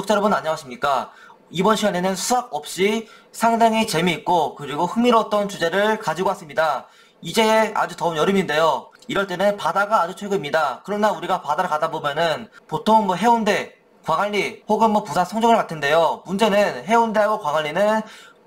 구독자 여러분 안녕하십니까. 이번 시간에는 수학 없이 상당히 재미있고 그리고 흥미로웠던 주제를 가지고 왔습니다. 이제 아주 더운 여름인데요. 이럴 때는 바다가 아주 최고입니다. 그러나 우리가 바다를 가다 보면은 보통 해운대, 광안리 혹은 부산 송정을 같은데요. 문제는 해운대하고 광안리는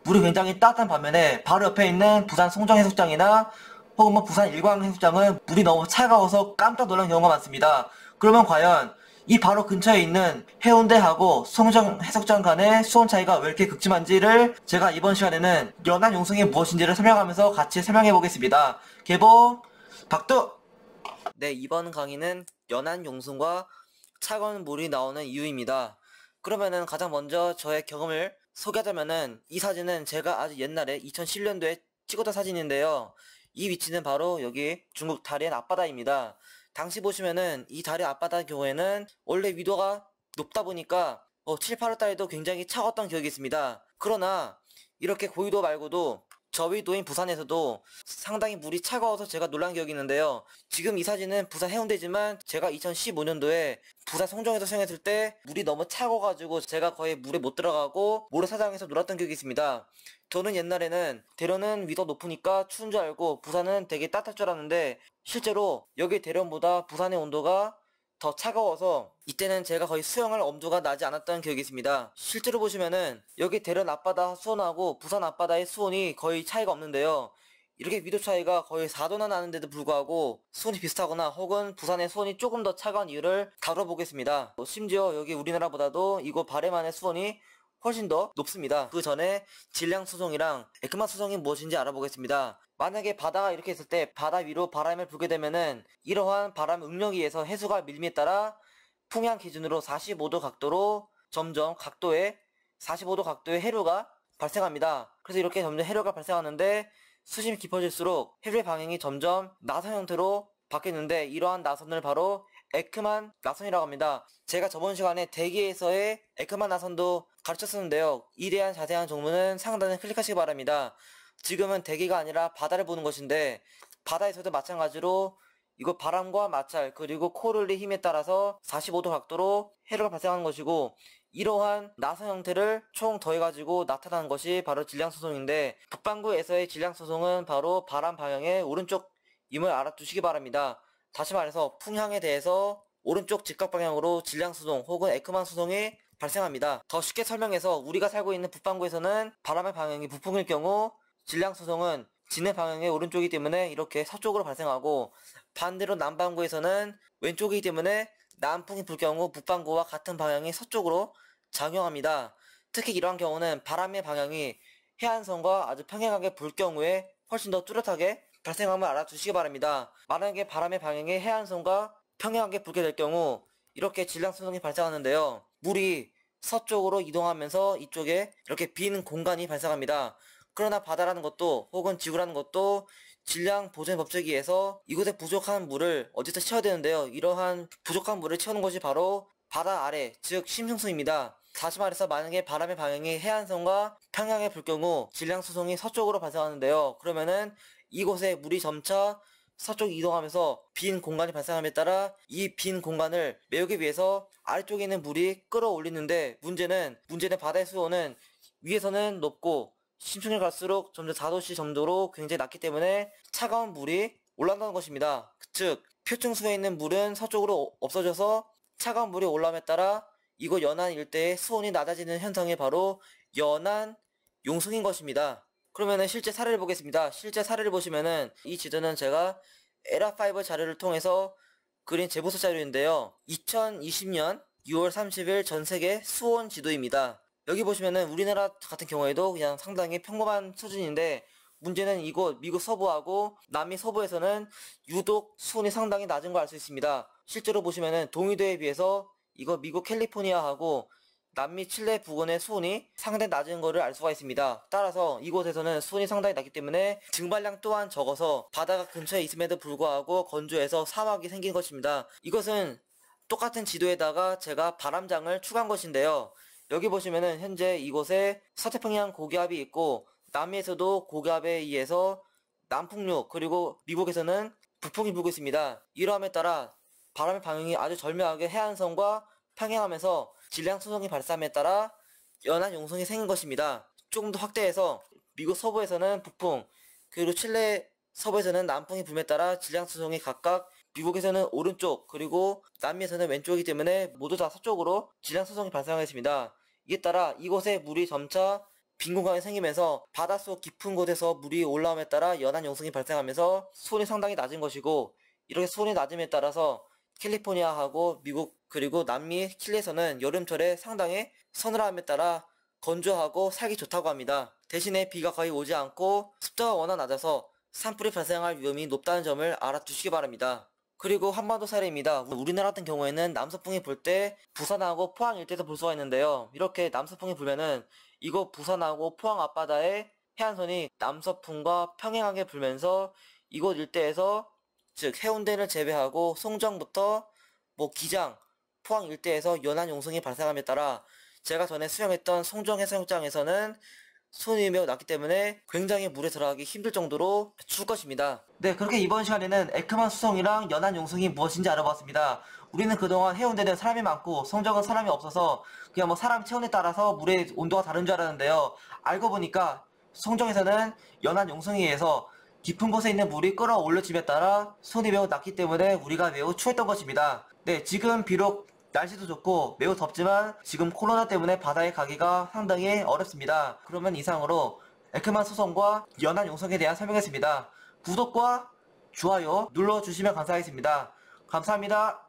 물이 굉장히 따뜻한 반면에 바로 옆에 있는 부산 송정 해수욕장이나 혹은 부산 일광 해수욕장은 물이 너무 차가워서 깜짝 놀란 경우가 많습니다. 그러면 과연 이 바로 근처에 있는 해운대하고 송정 해수욕장 간의 수온 차이가 왜 이렇게 극심한지를 제가 이번 시간에는 연안 용성이 무엇인지를 설명하면서 같이 설명해 보겠습니다. 개봉 박두! 네, 이번 강의는 연안 용성과 차가운 물이 나오는 이유입니다. 그러면은 가장 먼저 저의 경험을 소개하자면은 이 사진은 제가 아주 옛날에 2010년도에 찍었던 사진인데요. 이 위치는 바로 여기 중국 다롄 앞바다입니다. 당시 보시면은 이 다롄 앞바다 경우에는 원래 위도가 높다 보니까 7, 8월달에도 굉장히 차가웠던 기억이 있습니다. 그러나 이렇게 고위도 말고도 저위도인 부산에서도 상당히 물이 차가워서 제가 놀란 기억이 있는데요. 지금 이 사진은 부산 해운대지만 제가 2015년도에 부산 송정에서 수영했을 때 물이 너무 차가워가지고 제가 거의 물에 못 들어가고 모래사장에서 놀았던 기억이 있습니다. 저는 옛날에는 대련은 위도 높으니까 추운 줄 알고 부산은 되게 따뜻할 줄 알았는데 실제로 여기 대련보다 부산의 온도가 더 차가워서 이때는 제가 거의 수영할 엄두가 나지 않았던 기억이 있습니다. 실제로 보시면은 여기 대련 앞바다 수온하고 부산 앞바다의 수온이 거의 차이가 없는데요. 이렇게 위도 차이가 거의 4도나 나는데도 불구하고 수온이 비슷하거나 혹은 부산의 수온이 조금 더 차가운 이유를 다뤄보겠습니다. 심지어 여기 우리나라보다도 이곳 바레만의 수온이 훨씬 더 높습니다. 그 전에 질량 수송이랑 에크만 수송이 무엇인지 알아보겠습니다. 만약에 바다가 이렇게 있을 때 바다 위로 바람을 불게 되면은 이러한 바람 응력에 의해서 해수가 밀림에 따라 풍향 기준으로 45도 각도로 점점 45도 각도의 해류가 발생합니다. 그래서 이렇게 점점 해류가 발생하는데 수심이 깊어질수록 해류의 방향이 점점 나선 형태로 바뀌는데 이러한 나선을 바로 에크만 나선이라고 합니다. 제가 저번 시간에 대기에서의 에크만 나선도 가르쳤었는데요. 이에 대한 자세한 정보는 상단을 클릭하시기 바랍니다. 지금은 대기가 아니라 바다를 보는 것인데 바다에서도 마찬가지로 이거 바람과 마찰 그리고 코를의 힘에 따라서 45도 각도로 해류가 발생하는 것이고 이러한 나선 형태를 총 더해가지고 나타나는 것이 바로 질량소송인데 북반구에서의 질량소송은 바로 바람 방향의 오른쪽임을 알아두시기 바랍니다. 다시 말해서 풍향에 대해서 오른쪽 직각 방향으로 질량소송 혹은 에크만 소송이 발생합니다. 더 쉽게 설명해서 우리가 살고 있는 북반구에서는 바람의 방향이 북풍일 경우 질량소송은 진해 방향의 오른쪽이기 때문에 이렇게 서쪽으로 발생하고 반대로 남반구에서는 왼쪽이기 때문에 남풍이 불 경우 북반구와 같은 방향이 서쪽으로 작용합니다. 특히 이러한 경우는 바람의 방향이 해안선과 아주 평행하게 불 경우에 훨씬 더 뚜렷하게 발생함을 알아두시기 바랍니다. 만약에 바람의 방향이 해안선과 평행하게 불게 될 경우 이렇게 질량소송이 발생하는데요. 물이 서쪽으로 이동하면서 이쪽에 이렇게 빈 공간이 발생합니다. 그러나 바다라는 것도 혹은 지구라는 것도 질량 보존 법칙에 의해서 이곳에 부족한 물을 어디서 채워야 되는데요. 이러한 부족한 물을 채우는 것이 바로 바다 아래 즉 심층수입니다. 다시 말해서 만약에 바람의 방향이 해안선과 평양에 불 경우 질량 소송이 서쪽으로 발생하는데요. 그러면은 이곳에 물이 점차 서쪽 이동하면서 빈 공간이 발생함에 따라 이 빈 공간을 메우기 위해서 아래쪽에 있는 물이 끌어올리는데 문제는 바다의 수온은 위에서는 높고 심층에 갈수록 점점 4도씨 정도로 굉장히 낮기 때문에 차가운 물이 올라간다는 것입니다. 즉 표층수에 있는 물은 서쪽으로 없어져서 차가운 물이 올라옴에 따라 이곳 연안 일대의 수온이 낮아지는 현상이 바로 연안 용성인 것입니다. 그러면은 실제 사례를 보겠습니다. 실제 사례를 보시면은 이 지도는 제가 에라5 자료를 통해서 그린 제보서 자료인데요. 2020년 6월 30일 전세계 수온 지도입니다. 여기 보시면은 우리나라 같은 경우에도 그냥 상당히 평범한 수준인데 문제는 이곳 미국 서부하고 남미 서부에서는 유독 수온이 상당히 낮은 걸 알 수 있습니다. 실제로 보시면은 동위도에 비해서 이거 미국 캘리포니아하고 남미 칠레 부근의 수온이 상당히 낮은 것을 알 수가 있습니다. 따라서 이곳에서는 수온이 상당히 낮기 때문에 증발량 또한 적어서 바다가 근처에 있음에도 불구하고 건조해서 사막이 생긴 것입니다. 이것은 똑같은 지도에다가 제가 바람장을 추가한 것인데요. 여기 보시면은 현재 이곳에 서태평양 고기압이 있고 남미에서도 고기압에 의해서 남풍류 그리고 미국에서는 북풍이 불고 있습니다. 이러함에 따라 바람의 방향이 아주 절묘하게 해안선과 평행하면서 질량 수송이 발생함에 따라 연안 용성이 생긴 것입니다. 조금 더 확대해서 미국 서부에서는 북풍, 그리고 칠레 서부에서는 남풍이 불에 따라 질량 수송이 각각 미국에서는 오른쪽, 그리고 남미에서는 왼쪽이기 때문에 모두 다 서쪽으로 질량 수송이 발생하겠습니다. 이에 따라 이곳에 물이 점차 빈 공간이 생기면서 바닷속 깊은 곳에서 물이 올라옴에 따라 연안 용성이 발생하면서 수온이 상당히 낮은 것이고, 이렇게 수온이 낮음에 따라서 캘리포니아하고 미국 그리고 남미 칠레에서는 여름철에 상당히 서늘함에 따라 건조하고 살기 좋다고 합니다. 대신에 비가 거의 오지 않고 습도가 워낙 낮아서 산불이 발생할 위험이 높다는 점을 알아두시기 바랍니다. 그리고 한반도 사례입니다. 우리나라 같은 경우에는 남서풍이 불 때 부산하고 포항 일대에서 불 수가 있는데요. 이렇게 남서풍이 불면은 이곳 부산하고 포항 앞바다의 해안선이 남서풍과 평행하게 불면서 이곳 일대에서 즉 해운대를 제외하고 송정부터 기장, 포항 일대에서 연안 용성이 발생함에 따라 제가 전에 수영했던 송정 해수욕장에서는 수온이 매우 낮기 때문에 굉장히 물에 들어가기 힘들 정도로 추울 것입니다. 네, 그렇게 이번 시간에는 에크만 수송이랑 연안 용성이 무엇인지 알아봤습니다. 우리는 그동안 해운대는 사람이 많고 송정은 사람이 없어서 그냥 사람 체온에 따라서 물의 온도가 다른 줄 알았는데요. 알고 보니까 송정에서는 연안 용성에 의해서 깊은 곳에 있는 물이 끌어올려짐에 따라 수온이 매우 낮기 때문에 우리가 매우 추웠던 것입니다. 네, 지금 비록 날씨도 좋고 매우 덥지만 지금 코로나 때문에 바다에 가기가 상당히 어렵습니다. 그러면 이상으로 에크만 수송과 연안 용성에 대한 설명했습니다. 구독과 좋아요 눌러주시면 감사하겠습니다. 감사합니다.